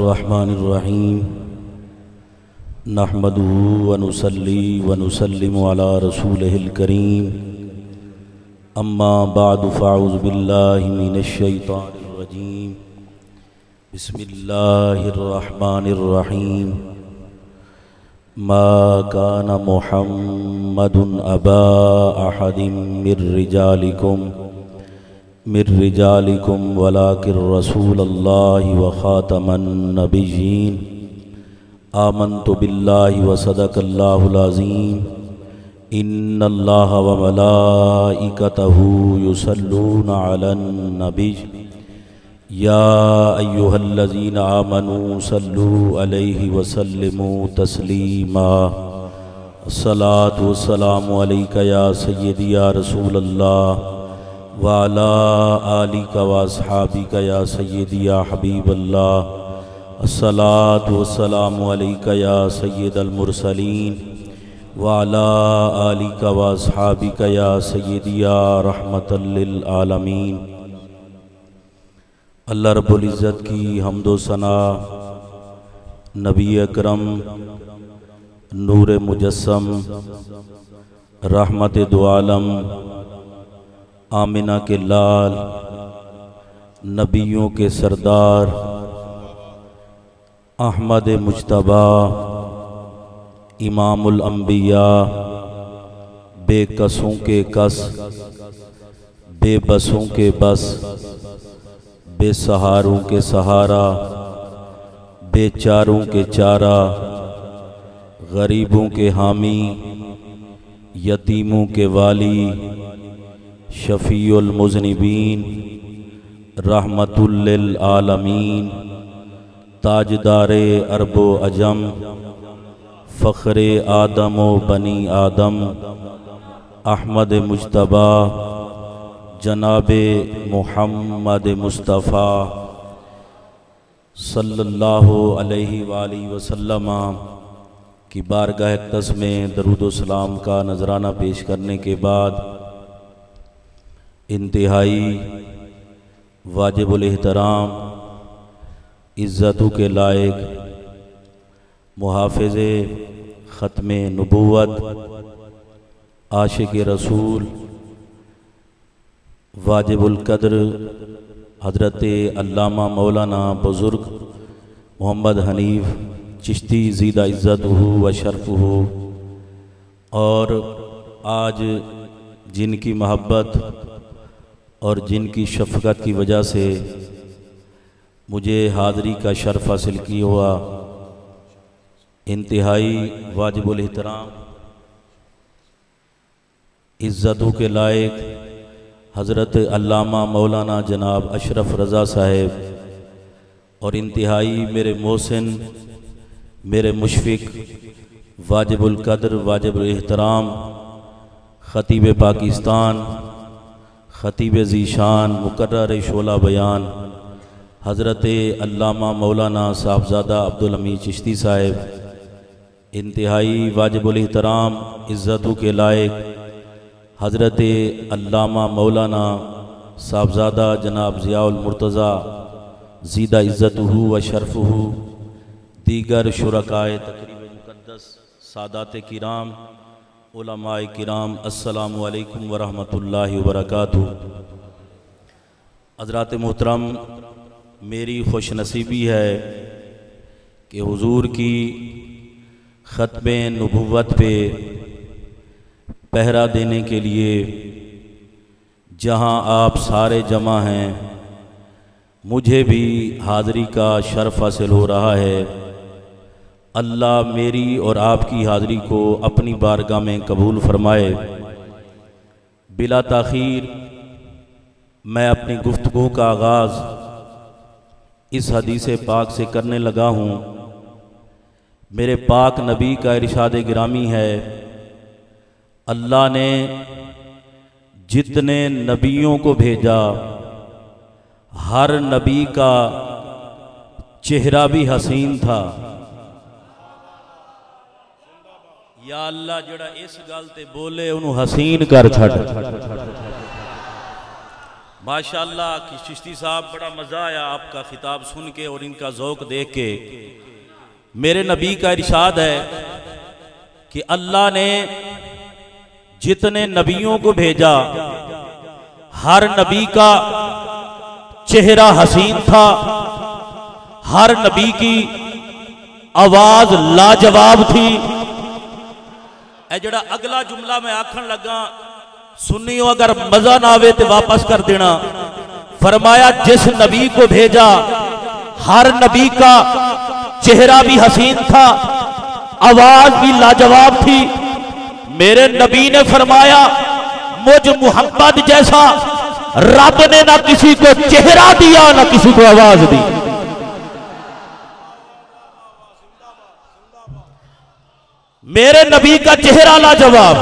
बिस्मिल्लाहिर्रहमानिर्रहीम नहमदुहु व नुसल्ली व नुसल्लिमु अला रसूलिहिल करीम अम्मा बअदु फ़अऊज़ु बिल्लाहि मिनश शैतानिर रजीम बिस्मिल्लाहिर्रहमानिर्रहीम मा काना मुहम्मदुन अबा अहदिम मिर रिजालिकुम वलाकिर रसूलल्लाहि व ख़ातमन नबिय्यीन आमन्तु बिल्लाहि व सदक़ल्लाहुल अज़ीम इन्नल्लाहा व मलाइकतहु युसल्लूना अलन नबी या अय्युहल्लज़ीना आमनू सल्लू अलैहि व सल्लिमू तस्लीमा अस्सलातु वस्सलामु अलैका या सय्यदी या रसूलल्लाह व अला आलिका व अस्हाबिका या सय्यदी या हबीबल्लाह अस्सलातु वस्सलामु अलैका या सय्यदल मुरसलीन व अला आलिका व अस्हाबिका या सय्यदी या रहमतल लिल आलमीन। अल्लाह रब्बुल इज़्ज़त की हम्दो सना नबी अकरम नूर मुजस्सम रहमत दो आलम आमिना के लाल नबियों के सरदार अहमद मुज्तबा इमामुल अंबिया बेकसों के कस बेबसों के बस बेसहारों के सहारा बेचारों के चारा गरीबों के हामी यतीमों के वाली शफ़ीउल मुज़निबीन रहमतुल लिल आलमीन ताजदारे अरबो अजम फ़ख्रे आदम व बनी आदम अहमद मुज्तबा जनाबे मुहम्मद मुस्तफ़ा सल्लल्लाहु अलैहि वालैहि वसल्लम की बारगाह अक़दस में दरूद व सलाम का नजराना पेश करने के बाद इंतहाई वाजिबुल एहतराम इज़्ज़तों के लायक मुहाफ़िज़े ख़त्मे नबूवत आशिक़ रसूल वाजिबुल क़द्र हज़रत अल्लामा मौलाना बुज़ुर्ग मोहम्मद हनीफ़ चिश्ती ज़ीदा इज़्ज़तुहु व शरफ़ुहु और आज जिनकी महब्बत और जिनकी शफ़क़त की वजह से मुझे हाज़री का शर्फ़ हासिल किया हुआ इंतहाई वाजिबुल एहतराम इज़्ज़तों के लायक हज़रत अल्लामा मौलाना जनाब अशरफ रज़ा साहेब और इंतहाई मेरे मोहसिन मेरे मुशफ़िक़ वाजिबुल क़द्र वाजिबुल एहतराम ख़तीब पाकिस्तान ख़तीब ज़ीशान मुकर्रर शोला बयान हज़रत अल्लामा मौलाना साहबज़ादा अब्दुल हमीद चिश्ती साहेब इंतहाई वाजिबुल एहतराम इज़्ज़तों के लायक हज़रत अल्लामा मौलाना साहबज़ादा जनाब ज़ियाउल मुर्तज़ा ज़ीदा इज़्ज़तुहु व शरफ़ुहु दीगर शुरकाए तक़रीब मुक़द्दस सादात किराम उलमाए किराम अस्सलामु अलैकुम व रहमतुल्लाहि व बरकातुहू। हज़रात मोहतरम, मेरी खुशनसीबी है कि हुज़ूर की ख़त्मे नबुव्वत पे पहरा देने के लिए जहां आप सारे जमा हैं, मुझे भी हाज़री का शर्फ़ हासिल हो रहा है। अल्लाह मेरी और आपकी हाज़री को अपनी बारगाह में कबूल फरमाए। बिला ताख़ीर मैं अपनी गुफ्तगू का आगाज़ इस हदीस पाक से करने लगा हूँ। मेरे पाक नबी का इरशाद गिरामी है, अल्लाह ने जितने नबियों को भेजा हर नबी का चेहरा भी हसीन था। या अल्लाह जड़ा इस गल ते बोले उन्होंने हसीन कर छड़। माशाअल्लाह कि चिश्ती साहब, बड़ा मज़ा आया आपका खिताब सुन के और इनका ज़ौक़ देख के। मेरे नबी का इरशाद है कि अल्लाह ने जितने नबियों को भेजा हर नबी का चेहरा हसीन था, हर नबी की आवाज लाजवाब थी। ए जड़ा अगला जुमला मैं आखन लगा सुनियो, अगर मजा ना आवे तो वापस कर देना। फरमाया जिस नबी को भेजा हर नबी का चेहरा भी हसीन था, आवाज भी लाजवाब थी। मेरे नबी ने फरमाया मुझ मोहम्मद जैसा रब ने ना किसी को चेहरा दिया ना किसी को आवाज दी। मेरे नबी का चेहरा लाजवाब।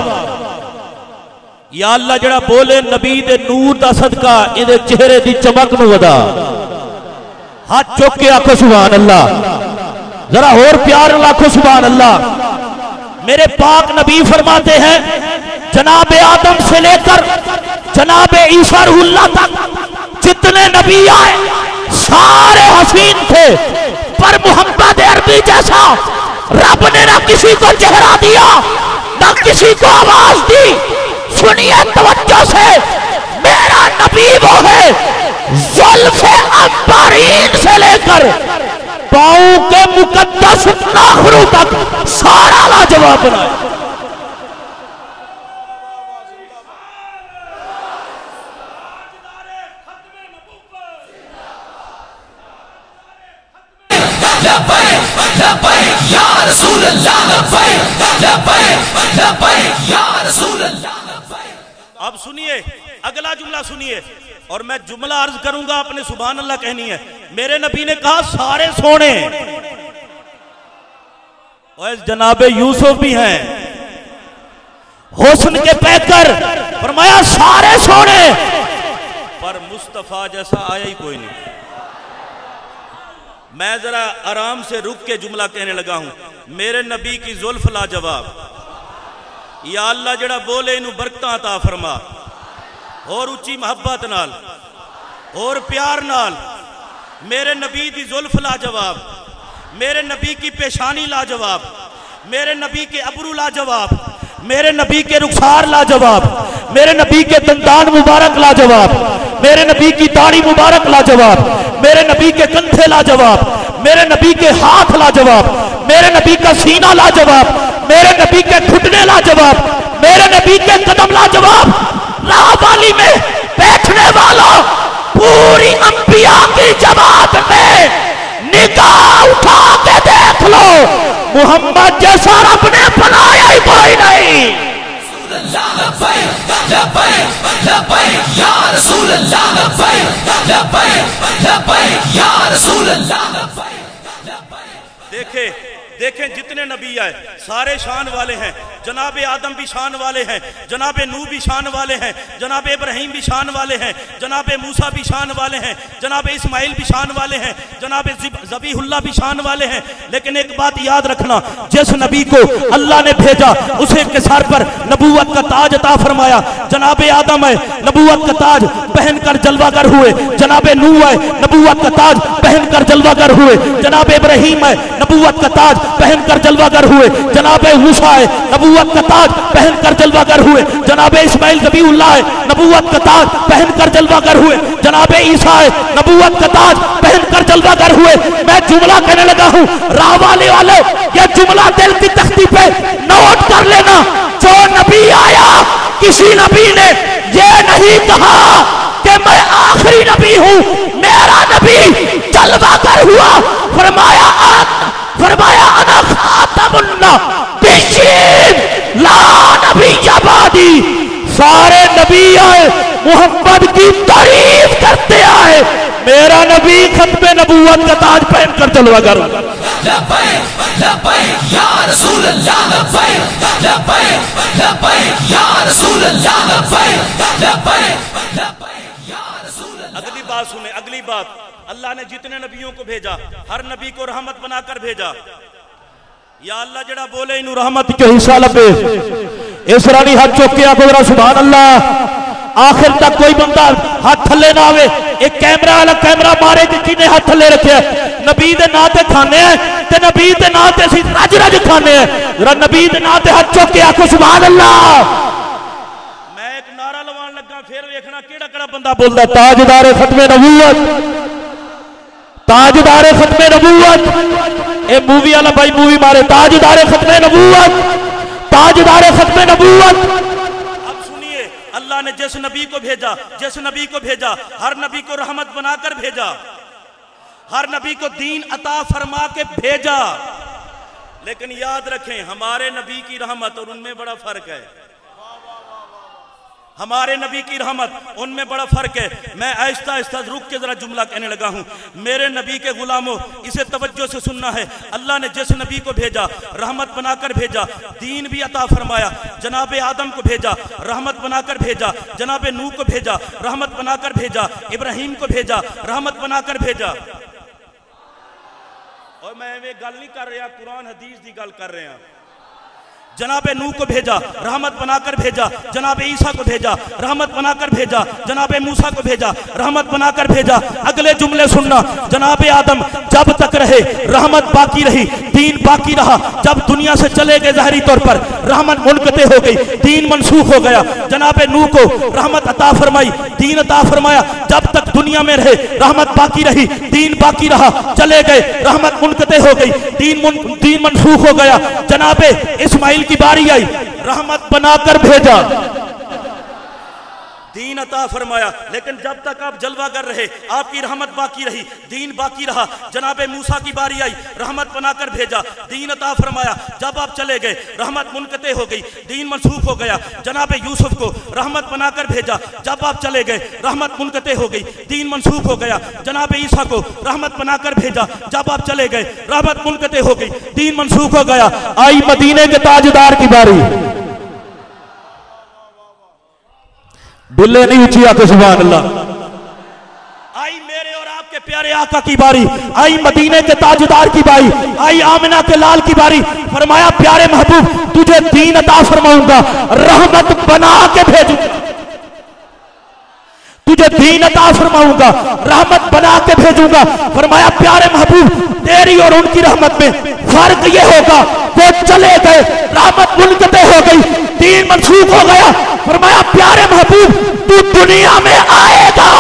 या अल्लाह जड़ा बोले नबी दे नूर दा सदका इहदे चेहरे दी चमक नूं वधा। हाथ चुक के आखो सुभान अल्लाह, जरा और प्यार लाखो सुभान अल्लाह। मेरे पाक नबी फरमाते हैं जनाब आदम से लेकर जनाब ईसा रूहुल्लाह तक जितने नबी आए सारे हसीन थे, पर मोहम्मद अरबी जैसा रब ने ना किसी को चेहरा दिया ना किसी को आवाज दी। सुनिए तवज्जो से, मेरा नबी वो है जुल्फ़े अंबरीन से लेकर पांव के मुकद्दस नाखूनों तक सारा लाजवाब बनाए। अब सुनिए अगला जुमला सुनिए, और मैं जुमला अर्ज करूंगा, आपने सुभान अल्लाह कहनी है। मेरे नबी ने कहा सारे सोने, और जनाबे यूसुफ भी हैं हुस्न के पैकर, फरमाया सारे सोने, पर मुस्तफा जैसा आया ही कोई नहीं। मैं जरा आराम से रुक के जुमला कहने लगा हूं। मेरे नबी की जुल्फ लाजवाब। या अल्लाह जड़ा बोले इनू बरकतां अता फरमा, और उच्ची मोहब्बत नाल और प्यार नाल। मेरे नबी की जुल्फ लाजवाब, मेरे नबी की पेशानी लाजवाब, मेरे नबी के अबरू लाजवाब, मेरे नबी के रुखसार लाजवाब, मेरे नबी के दंदान मुबारक लाजवाब, मेरे नबी की दाढ़ी मुबारक लाजवाब, मेरे नबी के कंधे लाजवाब, मेरे नबी के हाथ लाजवाब, मेरे नबी का सीना लाजवाब, मेरे नबी के घुटने लाजवाब, मेरे नबी के कदम लाजवाब। राहवाली में बैठने वालों, पूरी अंबिया की जमात में निगाह उठा के देख लो, मोहम्मद जैसा रब ने बनाया ही कोई नहीं। देखे देखें जितने नबी आए सारे शान वाले हैं। जनाबे आदम भी शान वाले हैं, जनाबे नूह भी शान वाले हैं, जनाबे इब्राहिम भी शान वाले हैं, जनाबे मूसा भी शान वाले हैं, जनाबे इस्माइल भी शान वाले हैं, जनाबे ज़बीहुल्लाह भी शान वाले हैं। लेकिन एक बात याद रखना, जिस नबी को अल्लाह ने भेजा उसे के सर पर नबूवत का ताज अता फरमाया। जनाबे आदम है नबूवत का ताज पहनकर जलवागर हुए, जनाबे नूह है नबूवत का ताज पहनकर जलवागर हुए, जनाबे इब्राहिम है नबूवत का ताज पहनकर जलवागर हुए, जनाबे मूसा है नबूवत का ताज पहनकर जलवागर हुए, जनाबे इस्माइल ज़बीहुल्लाह है नबूवत का ताज पहनकर जलवागर हुए, जनाबे ईसा है नबूवत का ताज पहनकर जलवागर हुए। मैं जुमला कहने लगा हूं, राहवाली वाले ये जुमला दिल की तख्ती पे नोट कर लेना। जो नबी आया किसी नबी ने ये नहीं कहा कि मैं आखिरी नबी हूं, मेरा नबी जलवागर हुआ, फरमाया अना खातमुन नबिय्यीन ला नबिय्य बादी। सारे नबी आए मोहम्मद की तारीफ करते आए, मेरा नबी खत्मे नबूवत का ताज पहनकर जलवागर। अगली बात सुने, अगली बात, अल्लाह ने जितने नबियों को भेजा हर नबी को रहमत बनाकर भेजा। या अल्लाह जड़ा बोले इनू रहमत के हिस्सा लगे। इस रानी हाथ चुक के आखो जरा सुभान अल्लाह। आखिर तक कोई बंदा हाथ थले ना आवे। एक कैमरा वाला कैमरा मारे कि किने हाथ थले रखे नबी दे नां ते खाने ते नबी दे नां ते असीं रज रज खाने जरा नबी दे नां ते हाथ चुक के आखो सुभान अल्लाह। मैं एक नारा लवान लगा फिर देखना केड़ा केड़ा बंदा बोलदा ताजदारे खत्मे नबूवत, ताजदारे खत्मे नबूवत। ए मूवी वाला भाई मूवी मारे ताजदारे खत्मे नबूवत, ताजदारे खत्मे नबूवत। अब सुनिए अल्लाह ने जिस नबी को भेजा, जिस नबी को भेजा हर नबी को रहमत बनाकर भेजा, हर नबी को दीन अता फरमा के भेजा। लेकिन याद रखें हमारे नबी की रहमत और उनमें बड़ा फर्क है। हमारे नबी की रहमत उनमें बड़ा फर्क है। मैं आहिस्ता आहिस्ता रुक के जरा जुमला कहने लगा हूं। मेरे नबी के गुलामों इसे तवज्जो से सुनना है। अल्लाह ने जिस नबी को भेजा रहमत बनाकर भेजा, दीन भी अता फरमाया। जनाबे आदम को भेजा रहमत बनाकर भेजा, जनाबे नूह को भेजा रहमत बनाकर भेजा, इब्राहिम को भेजा रहमत बनाकर भेजा। और मैं वे गल नहीं कर रहा, कुरान हदीस की गल कर रहे हैं। जनाबे नूह को भेजा रहमत बनाकर भेजा, जनाबे ईसा को भेजा रहमत बनाकर भेजा, जनाबे मूसा को भेजा रहमत बनाकर भेजा। अगले जुमले सुनना, जनाबे आदम जब तक रहे रहमत बाकी रही, दीन बाकी रहा। जब दुनिया से चले गए ज़ाहिरी तौर पर रहमत मुनक़ते हो गई, दीन मनसूख हो गया। जनाबे नूह को रहमत अता फरमाई, दीन अता फरमाया। जब तक दुनिया में रहे रहमत बाकी रही, दीन बाकी रहा। चले गए रहमत मुनक़ते हो गई, दीन मनसूख हो गया। जनाबे इस्माइल की बारी आई, रहमत बनाकर भेजा, दीन अता फरमाया। लेकिन जब तक आप जलवा कर रहे आपकी रहमत बाकी रही, दीन बाकी रहा। जनाबे मूसा की बारी आई, रहमत बनाकर भेजा, दीन अता फरमाया। जब आप चले गए रहमत मुनक़ते हो गई, दीन मनसूख हो गया। जनाबे यूसुफ को रहमत बनाकर भेजा, जब आप चले गए रहमत मुनक़ते हो गई, दीन मनसूख हो गया। जनाबे ईसा को रहमत बनाकर भेजा, जब आप चले गए रहमत मुनक़ते हो गई, दीन मनसूख हो गया। आई मदीने के ताजदार की बारी, बिल्ले नहीं ऊंची आके सुभान अल्लाह। आई मेरे और आपके प्यारे आका की बारी, आई मदीने के ताजदार की बारी, आई आमिना के लाल की बारी। फरमाया प्यारे महबूब तुझे दीन अता फरमाऊंगा, रहमत बना के भेजूंगा, तुझे दीन अता फरमाऊंगा, रहमत बना के भेजूंगा। फरमाया प्यारे महबूब तेरी और उनकी रहमत में फर्क ये होगा, वो चले गए रहमत मुनक़ते हो गई, दीन मनसूख हो गया। फरमाया प्यारे महबूब तू दुनिया में आएगा,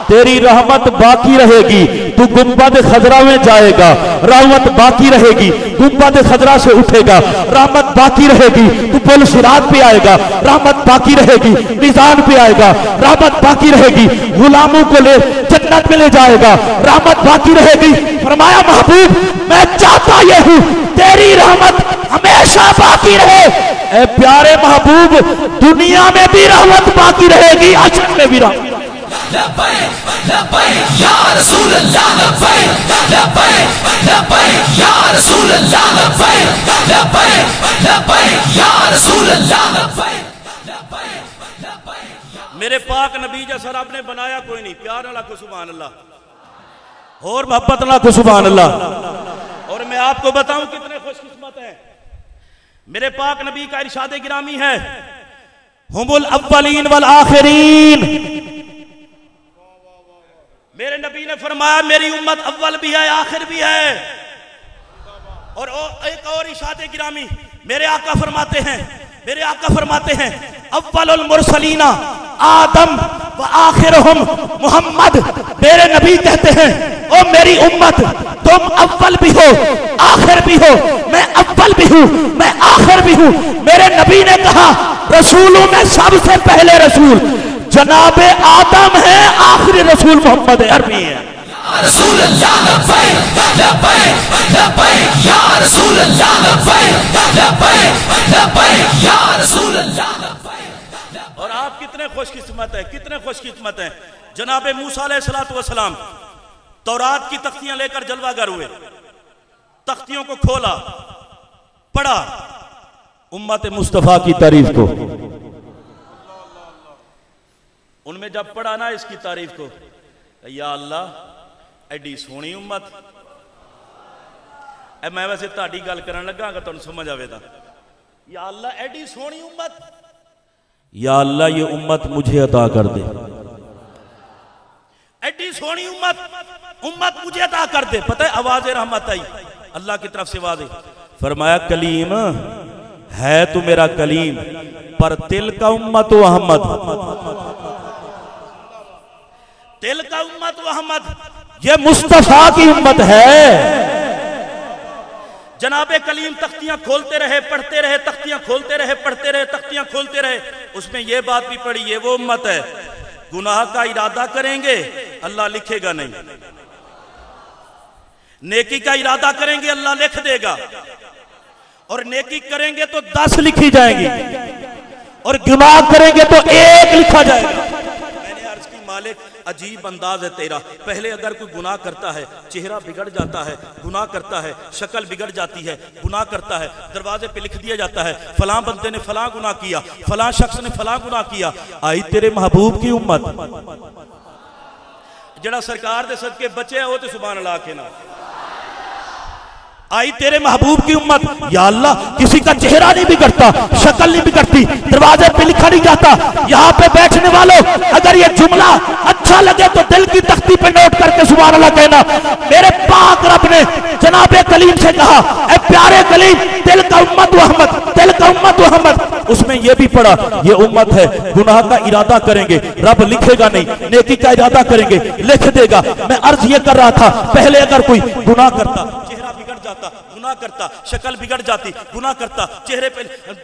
तेरी रहमत बाकी रहेगी, तू गुंबद खजरा में जाएगा, रहमत बाकी रहेगी। गुंबद खजरा से उठेगा, रहमत बाकी रहेगी। तू पुल सिरात पे आएगा, रहमत बाकी रहेगी। निजान पे आएगा, रहमत बाकी रहेगी। गुलामों को ले जन्नत में ले जाएगा, रहमत बाकी रहेगी। फरमाया महबूब मैं चाहता ये हूं तेरी रहमत हमेशा बाकी रहे। ए प्यारे महबूब दुनिया में भी रहमत बाकी रहेगी, आखिरत में भी रहमत। मेरे पाक नबी जैसा रब ने बनाया कोई नहीं। प्यार अल्लाह को सुभान अल्लाह और मोहब्बत अल्लाह को सुभान अल्लाह। और मैं आपको बताऊं कितने खुशकिस्मत हैं। मेरे पाक नबी का इरशाद गिरामी है, हुमुल अव्वलीन वल आखिरीन। मेरे नबी ने फरमाया मेरी उम्मत अव्वल भी है आखिर भी है। और एक और इरशाद गिरामी मेरे आका फरमाते हैं, मेरे आका फरमाते हैं अव्वलुल मुरसलीना आदम व आखिरुहुम मोहम्मद। मेरे नबी कहते हैं ओ मेरी उम्मत तुम अव्वल भी हो आखिर भी हो, मैं अव्वल भी हूं मैं आखिर भी हूं। मेरे नबी ने कहा रसूलों में सबसे पहले रसूल जनाबे आदम है, आखिरी रसूल मोहम्मद अरबी है। और आप कितने खुशकिस्मत हैं, कितने खुशकिस्मत हैं। जनाबे मूसा अलैहिस्सलातु वस्सलाम तौरात की तख्तियां लेकर जलवागर हुए, तख्तियों को खोला, पढ़ा उम्मत मुस्तफा की तारीफ को। उनमें जब पढ़ा ना इसकी तारीफ को, या अल्लाह एडी सोहनी उम्मत। मैं वैसे ताड़ी गल करन लगा अगर तुहानू समझ आवे तां, या अल्लाह एडी सोहनी उम्मत, या अल्लाह ये उम्मत मुझे अता कर दे, एडी सोनी उम्मत मुझे अता कर दे। पता है आवाज़ रहमत आई अल्लाह की तरफ से वाज़े। फरमाया कलीम है तू मेरा कलीम, पर तिल का उम्मत व अहमद, तिल का उम्मत व अहमद, ये मुस्तफा की उम्मत है। जनाबे कलीम तख्तियां खोलते रहे पढ़ते रहे, तख्तियां खोलते रहे पढ़ते रहे, तख्तियां खोलते रहे। उसमें यह बात भी पढ़ी, ये वो उम्मत है गुनाह का इरादा करेंगे अल्लाह लिखेगा नहीं, नेकी का इरादा करेंगे अल्लाह लिख देगा, और नेकी करेंगे तो 10 लिखी जाएंगी, और गुनाह करेंगे तो 1 लिखा जाएगा। मैंने अर्ज की मालिक अजीब अंदाज है तेरा। पहले अगर कोई गुनाह करता है चेहरा बिगड़ जाता है, गुनाह करता है शक्ल बिगड़ जाती है, गुनाह करता है दरवाजे पे लिख दिया जाता है फलां बंदे ने फलां गुनाह किया, फलां शख्स ने फलां गुनाह किया। आई तेरे महबूब की उम्मत, जड़ा सरकार दे सदके बचे है वो तो सुभान अल्लाह के ना। आई तेरे महबूब की उम्मत, या अल्लाह किसी का चेहरा नहीं बिगड़ता, शक्ल नहीं बिगड़ती, दरवाजे पे लिखा नहीं जाता। यहाँ पे बैठने वालों अगर ये जुमला अच्छा लगे तो दिल की तख्ती पे नोट करके सुभान अल्लाह कहना। मेरे पाक रब ने जनाबे कलीम से कहा, ऐ प्यारे कलीम दिल का उम्मत व अहमद, दिल का उम्मत व अहमद। उसमें यह भी पढ़ा ये उम्मत है गुनाह का इरादा करेंगे रब लिखेगा नहीं, नेकी का इरादा करेंगे लिख देगा। मैं अर्ज ये कर रहा था पहले अगर कोई गुनाह करता चेहरा बिगड़ जाता, गुनाह करता शक्ल बिगड़ जाती, गुनाह करता चेहरे पे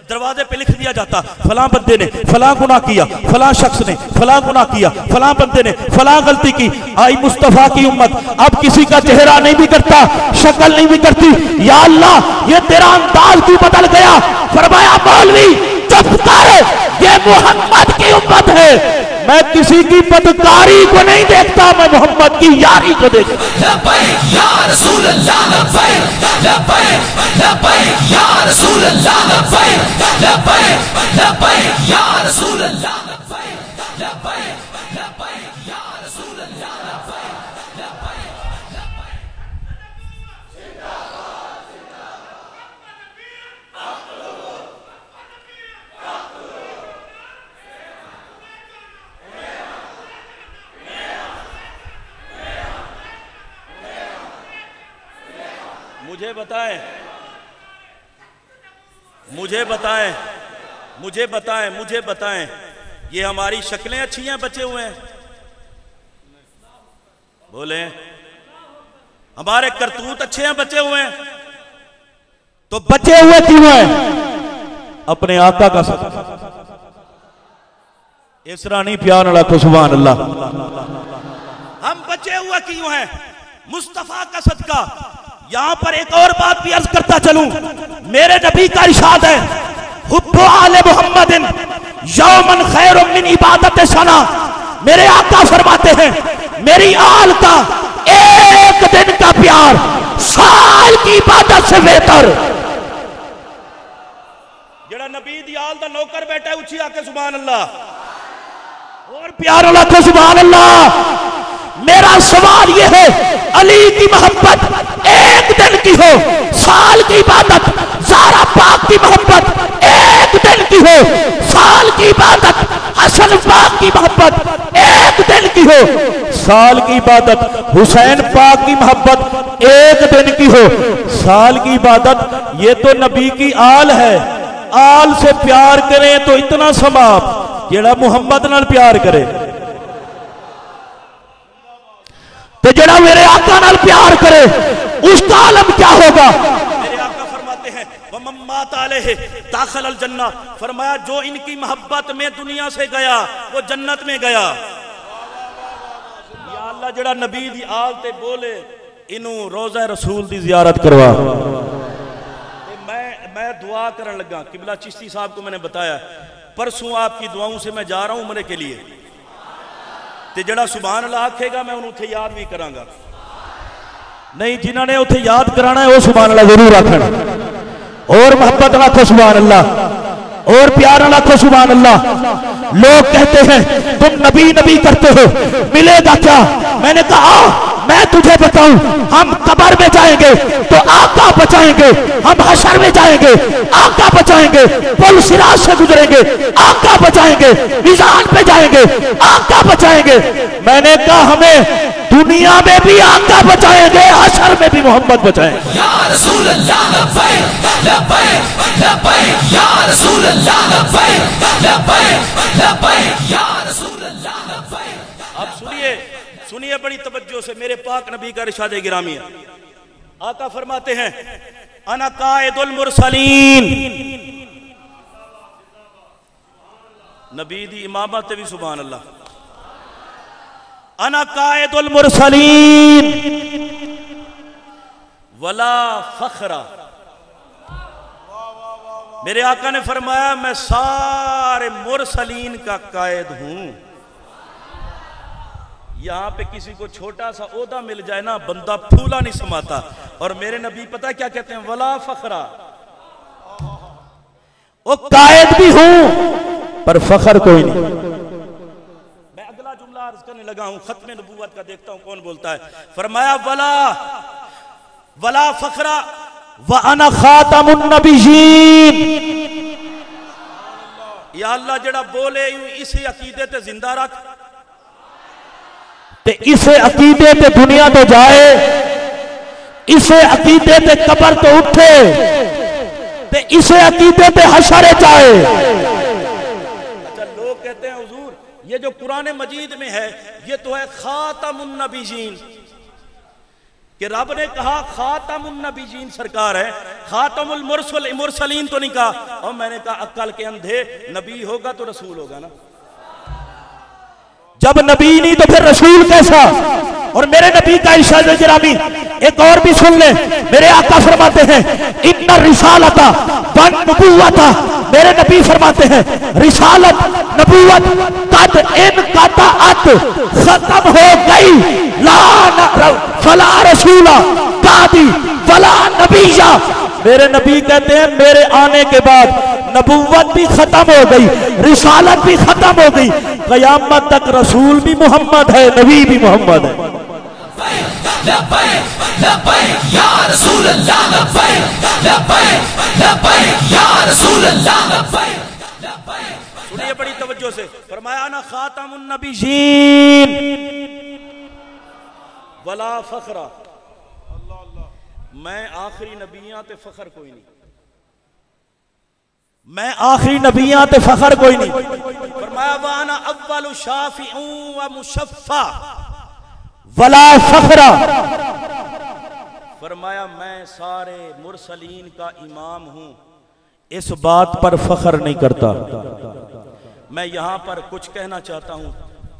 दरवाजे पे लिख दिया जाता फलां बंदे ने फलां गुनाह किया, फलां शख्स ने फलां गुनाह किया, फलां बंदे ने फलां गलती की। आई मुस्तफा की उम्मत अब किसी का चेहरा नहीं बिगड़ता, शक्ल नहीं बिगड़ती। या अल्लाह ये तेरा अंदाज क्यों बदल गया? फरमाया मौलवी चुप कर, ये मोहम्मद की उम्मत है। मैं किसी की बदकारी को नहीं देखता, मैं मोहम्मद की यारी को देखता। लब्बैक या रसूल अल्लाह, लब्बैक लब्बैक लब्बैक या रसूल अल्लाह, लब्बैक लब्बैक लब्बैक या रसूल अल्लाह, लब्बैक लब्बैक लब्बैक या रसूल अल्लाह, लब्बैक लब्बैक लब्बैक। मुझे बताएं, मुझे बताएं, मुझे बताएं, मुझे बताएं, ये हमारी शक्लें अच्छी हैं बचे हुए हैं? बोले हमारे करतूत अच्छे हैं बचे हुए हैं? तो बचे हुए क्यों हैं? अपने आका का सदका। इस तरह नहीं प्यार वाला को सुभान अल्लाह। हम बचे हुए क्यों हैं? मुस्तफा का सदका। यहां पर एक और बात भी अर्ज करता चलूं, मेरे नबी का इरशाद है हुब्बु आले मुहम्मदिन यौमन खैरुम मिन इबादत सना। मेरे आका फरमाते हैं मेरी आल का एक दिन का प्यार साल की इबादत से बेहतर। जड़ा नबी दी आल दा नौकर बैठा है उची आके सुभान अल्लाह, और प्यार वाला को सुभान अल्लाह। मेरा सवाल यह है अली की मोहब्बत एक दिन की हो, साल की इबादत ज़ारा पाक की मोहब्बत एक दिन की हो, साल की इबादत हसन पाक की मोहब्बत एक दिन की हो, साल की इबादत हुसैन पाक की मोहब्बत एक दिन की हो, साल की इबादत ये तो नबी की आल है। आल से प्यार करें तो इतना सवाब जेड़ा मुहम्मद नाल प्यार करे, तो जड़ा मेरे आका नाल प्यार करे उसका आलम क्या होगा? मेरे आका फरमाते हैं वमम्मात अलैहि दाखल अल जन्ना। फरमाया जो इनकी मोहब्बत में दुनिया से गया वो जन्नत में गया। या अल्लाह जड़ा नबी दी आल ते बोले इनू रोज़ा रसूल दी जियारत करवा। मैं दुआ करन लगा, किबला चिश्ती साहब को मैंने बताया परसों आपकी दुआओं से मैं जा रहा हूं उम्रे के लिए, ते जड़ा सुभान अल्लाह आखेगा मैं उन्हें उथे याद भी करांगा। नहीं जिन्होंने उथे याद कराना है वो सुभान अल्लाह जरूर आखण और मोहब्बत रखो सुभान अल्लाह। और प्यार लाखों सुभान अल्लाह। लोग कहते हैं तुम नबी नबी करते हो, मिलेगा क्या? मैंने कहा मैं तुझे बताऊं, हम कब्र में जाएंगे तो आका बचाएंगे, हम हशर में जाएंगे आका बचाएंगे, पुल सिराज से गुजरेंगे आका बचाएंगे, मिजान पे जाएंगे आका बचाएंगे। मैंने कहा हमें दुनिया में भी आका बचाएंगे, हशर में भी मोहम्मद बचाएंगे। या रसूल अल्लाह लब्बैक लब्बैक लब्बैक या रसूल अल्लाह लब्बैक लब्बैक लब्बैक या रसूल अल्लाह लब्बैक। अब सुनिए सुनिए बड़ी तवज्जो से, मेरे पाक नबी का इरशाद गिरामी है। आका फरमाते हैं अना कायदुल मुरसलीन, नबी दी इमामत भी सुभान अल्लाह। अना कायदुल मुरसलीन वला फखरा, मेरे आका ने फरमाया मैं सारे मुरसलीन का कायद हूं। यहां पे किसी को छोटा सा ओहदा मिल जाए ना, बंदा फूला नहीं समाता। और मेरे नबी पता क्या कहते हैं? वला फखरा, वो कायद भी हूं पर फखर कोई नहीं। मैं अगला जुमला अर्ज करने लगा हूं, खत्म नबूवत का, देखता हूं कौन बोलता है। फरमाया वला फखरा व अना खातमुन नबिय्यीन। या अल्लाह जड़ा बोले इसे अकीदे ते जिंदा रख, ते इसे अकीदे ते दुनिया तो जाए, इसे अकीदे ते कब्र तो उठे, ते इसे अकीदे ते हशर जाए। अच्छा लोग कहते हैं हुजूर ये जो कुरान मजीद में है ये तो है खातमुन नबिय्यीन, कि रब ने कहा खातमुन नबिय्यीन सरकार है, खातमुल मुरसलीन तो नहीं कहा। और मैंने कहा अक्ल के अंधे, नबी होगा तो रसूल होगा ना, जब नबी नहीं तो फिर रसूल कैसा? और मेरे नबी का इरशाद गिरामी एक और भी सुन ले, मेरे आका फरमाते हैं इन्ना रिसालता वन नबुव्वता, मेरे नबी फरमाते हैं रिसालत नबुव्वत कद इन कताअत खत्म हो गई, ला फला रसूला कादी फला नबिया। मेरे नबी कहते हैं मेरे आने के बाद नबुव्वत भी खत्म हो गई, रिसालत भी खत्म हो गई, कयामत तक रसूल भी मोहम्मद है, नबी भी मोहम्मद है। लब्बैक लब्बैक या रसूल अल्लाह लब्बैक लब्बैक लब्बैक या रसूल अल्लाह लब्बैक लब्बैक। सुनिए बड़ी तवज्जो से, फरमाया ना खातमुन नबिय्यीन वला फखरा, मैं आखिरी नबियां ते फखर कोई नहीं, मैं आखिरी नबियां ते फखर कोई नहीं। फरमाया वाना अव्वलु शाफिउ व मुशफ़्फ़ा वला फखरा, फरमाया मैं सारे मुरसलीन का इमाम हूं, इस बात पर फखर नहीं करता। मैं यहां पर कुछ कहना चाहता हूं,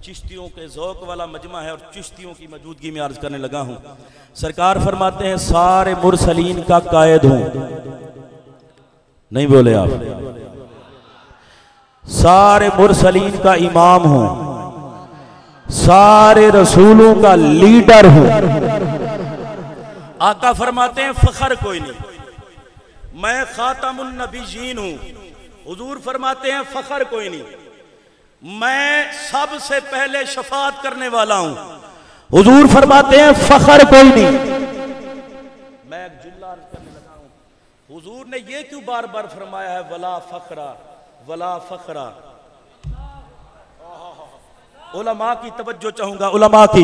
चिश्तियों के ज़ौक़ वाला मजमा है और चिश्तियों की मौजूदगी में अर्ज करने लगा हूं। सरकार फरमाते हैं सारे मुरसलीन का कायद हूं, नहीं बोले आप, सारे मुरसलीन का इमाम हूं, सारे रसूलों का लीडर हूं। आका फरमाते हैं फखर कोई नहीं, मैं खातमुन नबिय्यीन हूं। हुजूर फरमाते हैं फखर कोई नहीं, मैं सबसे पहले शफाअत करने वाला हूं। हुजूर फरमाते हैं फखर कोई नहीं। मैं एक जुमला अर्ज करने लगा हूं, हुजूर ने ये क्यों बार बार फरमाया है वला फखरा वला फखरा? उलमा की तवज्जो चाहूंगा, उलमा की,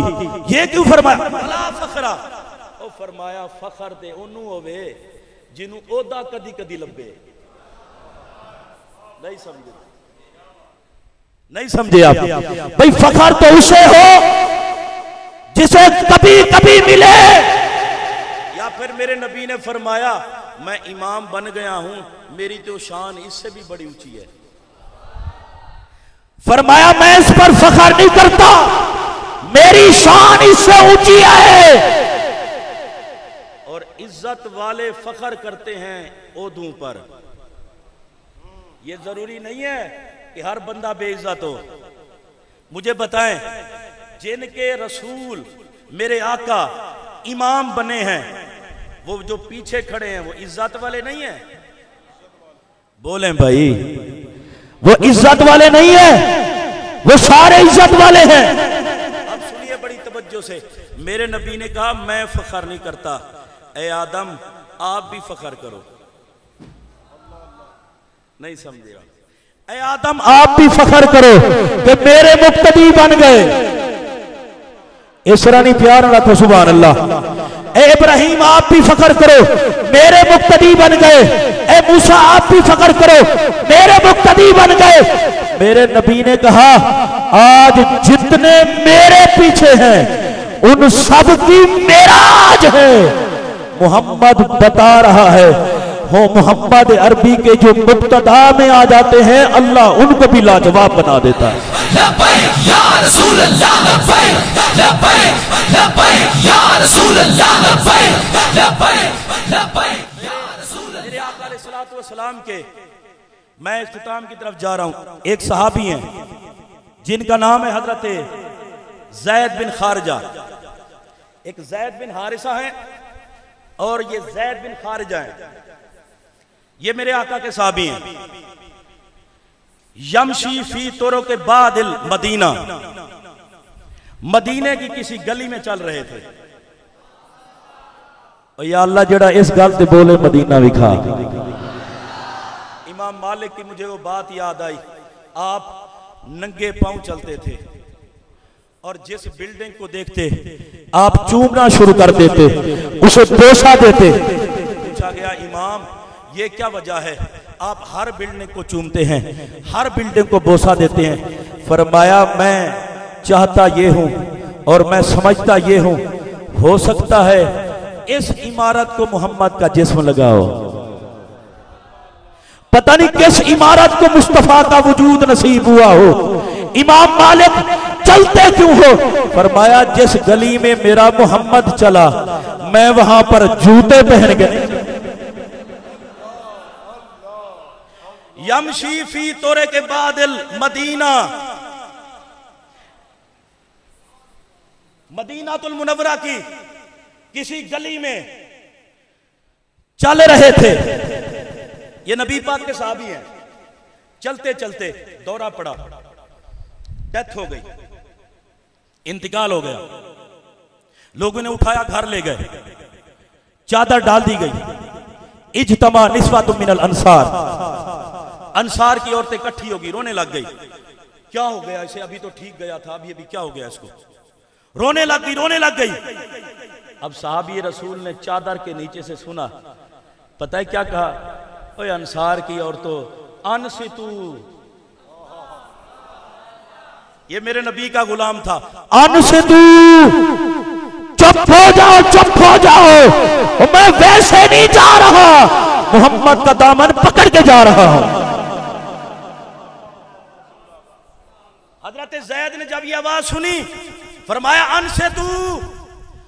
ये क्यों फरमाया वला फखरा? ओ फरमाया फखर दे ओनू होवे जिन्हों ओदा कदी कदी लब्बे। नहीं समझे, नहीं समझे आप? भाई फखर तो उसे हो जिसे कभी कभी मिले। या फिर मेरे नबी ने फरमाया मैं इमाम बन गया हूं, मेरी तो शान इससे भी बड़ी ऊंची है। फरमाया मैं इस पर फखर नहीं करता, मेरी शान इससे ऊंची है। और इज्जत वाले फखर करते हैं ओहदों पर। यह जरूरी नहीं है कि हर बंदा बेइज्जत हो। मुझे बताएं जिनके रसूल मेरे आका इमाम बने हैं, वो जो पीछे खड़े हैं वो इज्जत वाले नहीं है? बोलें भाई, वो इज्जत वाले नहीं है, वो सारे इज्जत वाले हैं। अब सुनिए बड़ी तवज्जो से, मेरे नबी ने कहा मैं फखर नहीं करता, ए आदम आप भी फखर करो। नहीं समझे? ए आदम आप भी फखर करो कि मेरे मुक्तदी बन गए। इस तरह नहीं प्यार रखो, सुभान अल्लाह। ए इब्राहिम आप भी फखर करो, मेरे मुक्तदी बन गए। ए मूसा आप भी फखर करो, मेरे मुक्तदी बन गए। मेरे नबी ने कहा आज जितने मेरे पीछे हैं उन सब की मेराज है। मोहम्मद बता रहा है, हो मोहम्मद अरबी के जो मुब्तदा में आ जाते हैं अल्लाह उनको भी लाजवाब बना देता है। लब्बैक या रसूल अल्लाह, लब्बैक लब्बैक लब्बैक या रसूल अल्लाह, लब्बैक लब्बैक लब्बैक या रसूल अल्लाह। मेरे आका अलैहिस्सलातु वस्सलाम के, मैं इख्तिताम की तरफ जा रहा हूं। एक सहाबी हैं जिनका नाम है हजरत ज़ैद बिन खारजा। एक ज़ैद बिन हारिसा है और ये ज़ैद बिन खारजा है। ये मेरे आका के सहाबी हैं। यमशी फी तोरो के बादिल मदीना, मदीने की किसी गली में चल रहे थे। और या अल्लाह जड़ा इस गल से बोले मदीना विखा। इमाम मालिक की मुझे वो बात याद आई, आप नंगे पांव चलते थे और जिस बिल्डिंग को देखते आप चूमना शुरू कर देते, उसे बोसा देते। पूछा गया इमाम ये क्या वजह है, आप हर बिल्डिंग को चूमते हैं, हर बिल्डिंग को बोसा देते हैं। फरमाया मैं चाहता ये हूं और मैं समझता ये हूं, हो सकता है इस इमारत को मोहम्मद का जिस्म लगाओ, पता नहीं किस इमारत को मुस्तफा का वजूद नसीब हुआ हो। इमाम मालिक चलते क्यों हो? फरमाया जिस गली में मेरा मोहम्मद चला मैं वहां पर जूते पहन गए। यमशी फी तोरे के बादिल मदीना, मदीनातुल मुनव्वरा की किसी गली में चल रहे थे। ये नबी पाक के सहाबी हैं। चलते चलते दौरा पड़ा, डेथ हो गई, इंतकाल हो गया। लोगों ने उठाया घर ले गए, चादर डाल दी गई। इज्तमा निस्वतुम मिनल अंसार, अंसार की औरतें इकट्ठी होगी, रोने लग गई। क्या हो गया इसे, अभी तो ठीक गया था, अभी क्या हो गया इसको? रोने लग गई, रोने लग गई। अब साहबी रसूल ने चादर के नीचे से सुना, पता है क्या कहा? ओए अंसार की औरतों अनसितू, ये मेरे नबी का गुलाम था। अनसितू, चुप हो जाओ, चुप हो जाओ, मैं वैसे नहीं जा रहा, मोहम्मद का दामन पकड़ के जा रहा हूं। हजरत ज़ैद ने जब ये आवाज सुनी फरमाया अनसितू,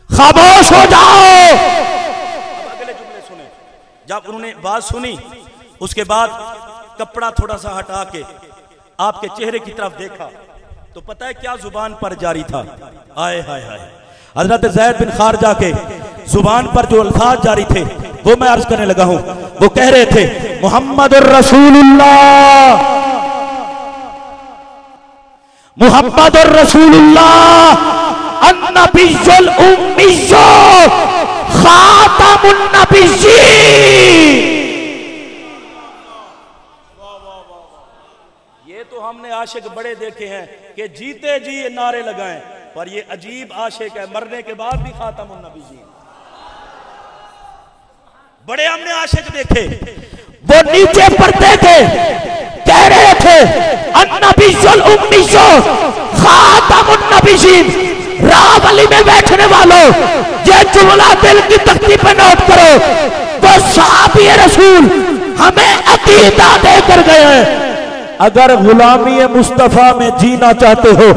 खामोश हो जाओ। अगले जुमले सुने। जब उन्होंने बात सुनी उसके बाद कपड़ा थोड़ा सा हटा के आपके चेहरे की तरफ देखा तो पता है क्या जुबान पर जारी था? आए हाय हाय, हजरत ज़ैद बिन खारजा के जुबान पर जो अल्फाज जारी थे वो मैं अर्ज करने लगा हूं। वो कह रहे थे मुहम्मदुर रसूलुल्लाह, मुहम्मदुर रसूलुल्लाह, अन्नबियुल उम्मिय्यु, खातमुन नबिय्यीन। ये तो हमने आशिक बड़े देखे हैं कि जीते जी ये नारे लगाएं, पर ये अजीब आशिक है मरने के बाद भी खातमुन नबिय्यीन। बड़े हमने आशिक देखे, वो नीचे पड़ते थे, कह रहे थे अन्नबियुल उम्मिय्यु, खातमुन नबिय्यीन। रावली में बैठने वालों ये जुमला दिल की तख्ती पर नोट करो, वो साहबी रसूल हमें अकीदा देकर गए हैं। अगर गुलामी मुस्तफा में जीना चाहते हो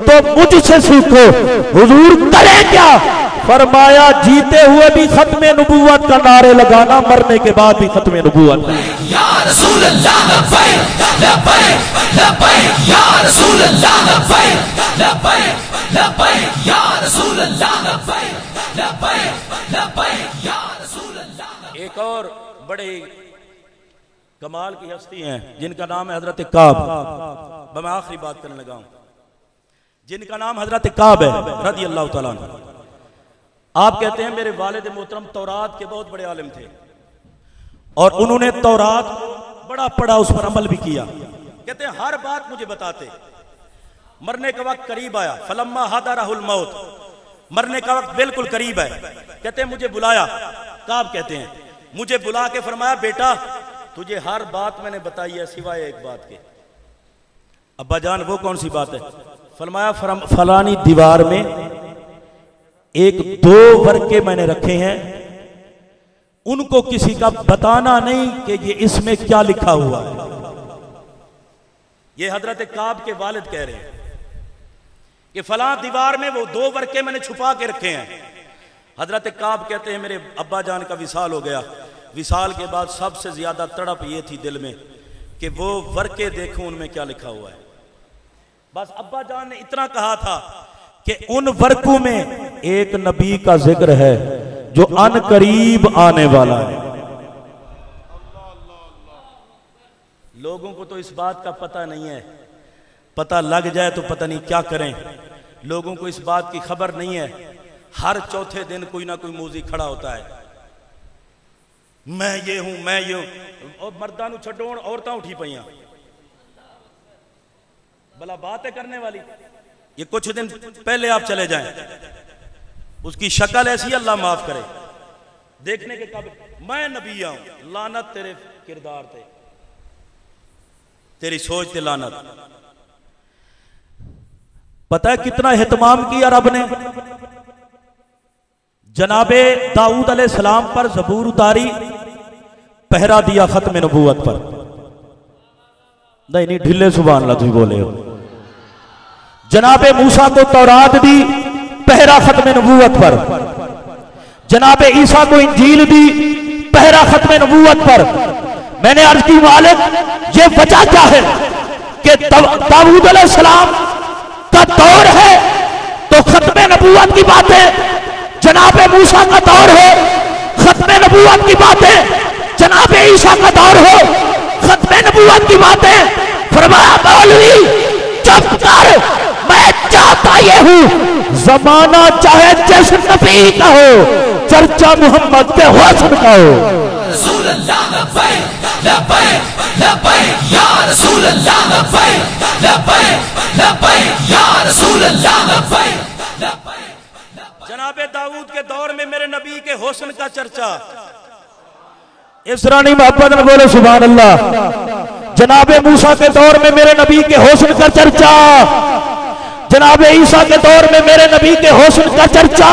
तो मुझसे सीखो। हुजूर करें क्या? फरमाया जीते हुए भी खत्मे नबूवत का नारे लगाना, मरने के बाद भी खत्मे नबूवत। या रसूल अल्लाह लब्बैक लब्बैक लब्बैक या रसूल अल्लाह लब्बैक लब्बैक लब्बैक या रसूल अल्लाह लब्बैक लब्बैक लब्बैक या रसूल अल्लाह। एक और बड़े कमाल की हस्ती हैं जिनका नाम है हजरत काब। मैं आखिरी बात करने लगा हूं, जिनका नाम हजरत काब है रज़ी अल्लाह तआला अन्हु। आप कहते हैं मेरे वालिद मोहतरम तौरात के बहुत बड़े आलिम थे और उन्होंने तौरात बड़ा पढ़ा, उस पर अमल भी किया। कहते हैं हर बात मुझे बताते। मरने का वक्त करीब आया, फलम्मा हदरहुल मौत, मरने का वक्त बिल्कुल करीब है। कहते हैं मुझे बुलाया, काब कहते हैं मुझे बुला के फरमाया बेटा तुझे हर बात मैंने बताई है सिवाय एक बात के। अब्बा जान वो कौन सी बात है? फरमाया फलानी दीवार में एक दो वर्के मैंने रखे हैं, उनको किसी का बताना नहीं कि ये इसमें क्या लिखा हुआ है। ये हजरत काब के वालिद कह रहे हैं कि फलां दीवार में वो दो वर्के मैंने छुपा के रखे हैं। हजरत काब कहते हैं मेरे अब्बा जान का विसाल हो गया। विसाल के बाद सबसे ज्यादा तड़प ये थी दिल में कि वो वर्के देखूं उनमें क्या लिखा हुआ है। बस अब्बा जान ने इतना कहा था कि उन वर्कों में एक नबी का जिक्र है जो अन करीब आने वाला है। लोगों को तो इस बात का पता नहीं है, पता लग जाए तो पता नहीं क्या करें। लोगों को इस बात की खबर नहीं है, हर चौथे दिन कोई ना कोई मौजी खड़ा होता है, मैं ये हूं मैं ये हूं। और मर्दां नू छड्डो औरतां उठी पईयां, भला बात है करने वाली। ये कुछ दिन पहले आप चले जाएं, उसकी शक्ल ऐसी अल्लाह माफ करे, देखने के काबिल। मैं नबी हूं, लानत तेरे किरदार ते, तेरी सोच ते लानत। पता है कितना एहतमाम किया रब ने? जनाबे दाऊद अलैहिस्सलाम पर ज़बूर उतारी, पहरा दिया खत्म नबूवत पर। नहीं ढिले सुभान अल्लाह तुम बोले हो। जनाबे मूसा को तौरात दी, पहरा खत्म नबूवत पर। जनाबे ईसा को इंजील दी, पहरा खत्म नबूवत पर। मैंने अर्ज की मालिक ये वजह क्या है कि दाऊद अलैहिस्सलाम का दौर है तो खत्म नबूवत की बातें, जनाबे मूसा का दौर हो खत्म नबूवत की बातें, जनाबे ईसा का दौर हो खत्म नबूवत की बातें। फरमाया मौलवी चुप कर, मैं चाहता ये हूं जमाना चाहे जिस नबी का हो, चर्चा मोहम्मद के हुस्न का हो। रसूल अल्लाह लब्बैक लब्बैक लब्बैक या रसूल अल्लाह लब्बैक लब्बैक लब्बैक या रसूल अल्लाह लब्बैक लब्बैक। जनाबे दाऊद के दौर में मेरे नबी के हुस्न का चर्चा। इसरानी मोहब्बत न बोले सुभान अल्लाह। जनाबे मूसा के दौर में मेरे नबी के हुस्न का चर्चा, जनाबे ईसा के दौर में मेरे नबी के हुस्न का चर्चा।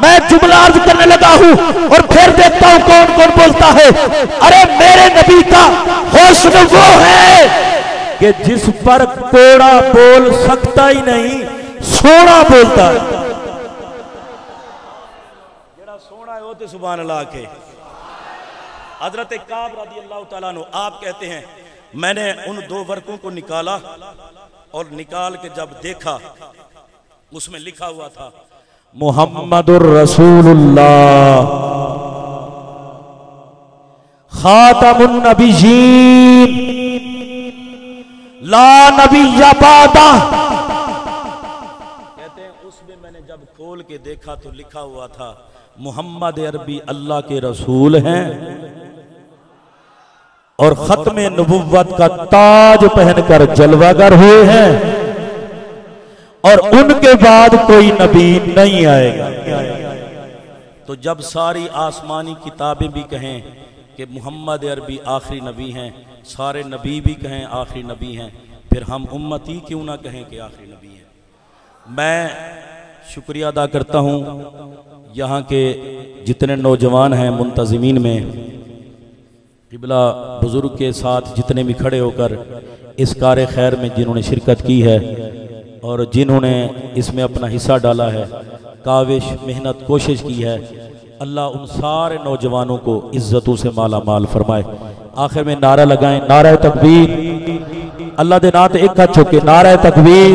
मैं जुमला अर्ज करने लगा हूं और फिर देखता हूं कौन कौन बोलता है। अरे मेरे नबी का हुस्न वो है कि जिस पर कोड़ा बोल सकता ही नहीं, सोना बोलता है। जेड़ा सोना है वो तो सुभान अल्लाह के। हजरत काब रज़ी अल्लाह तआला अन्हु आप कहते हैं मैंने उन दो वर्कों को निकाला और निकाल के जब देखा उसमें लिखा हुआ था मुहम्मदुर रसूलुल्लाह खातमुन नबिय्यीन ला नबिय्य बादा। कहते हैं उसमें मैंने जब खोल के देखा तो लिखा हुआ था मुहम्मद अरबी अल्लाह के रसूल हैं और खत्मे नबुव्वत का ताज पहनकर जलवागर हुए हैं और उनके बाद कोई नबी नहीं आएगा। तो जब सारी आसमानी किताबें भी कहें कि मुहम्मद अरबी आखिरी नबी हैं, सारे नबी भी कहें आखिरी नबी हैं, फिर हम उम्मती क्यों ना कहें कि आखिरी नबी हैं। मैं शुक्रिया अदा करता हूँ यहाँ के जितने नौजवान हैं मुंतज़िमीन में, क़िबला बुजुर्ग के साथ जितने भी खड़े होकर इस कार खैर में जिन्होंने शिरकत की है और जिन्होंने इसमें अपना हिस्सा डाला है, काविश मेहनत कोशिश की है, अल्लाह उन सारे नौजवानों को इज्जतों से माला माल फरमाए। आखिर में नारा लगाएं, नारा तकबीर। अल्लाह दे नाते एक हाथ चुके, नारा तकबीर।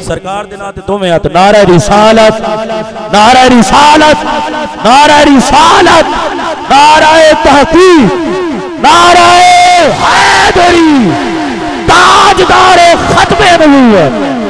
सरकार दे नाते दोवें हाथ, नारा रिसालत, नारा रिसालत, नारा रिसालत, नारा तहकीक, नारे हैदरी ताजदार खत्मे नबूवत।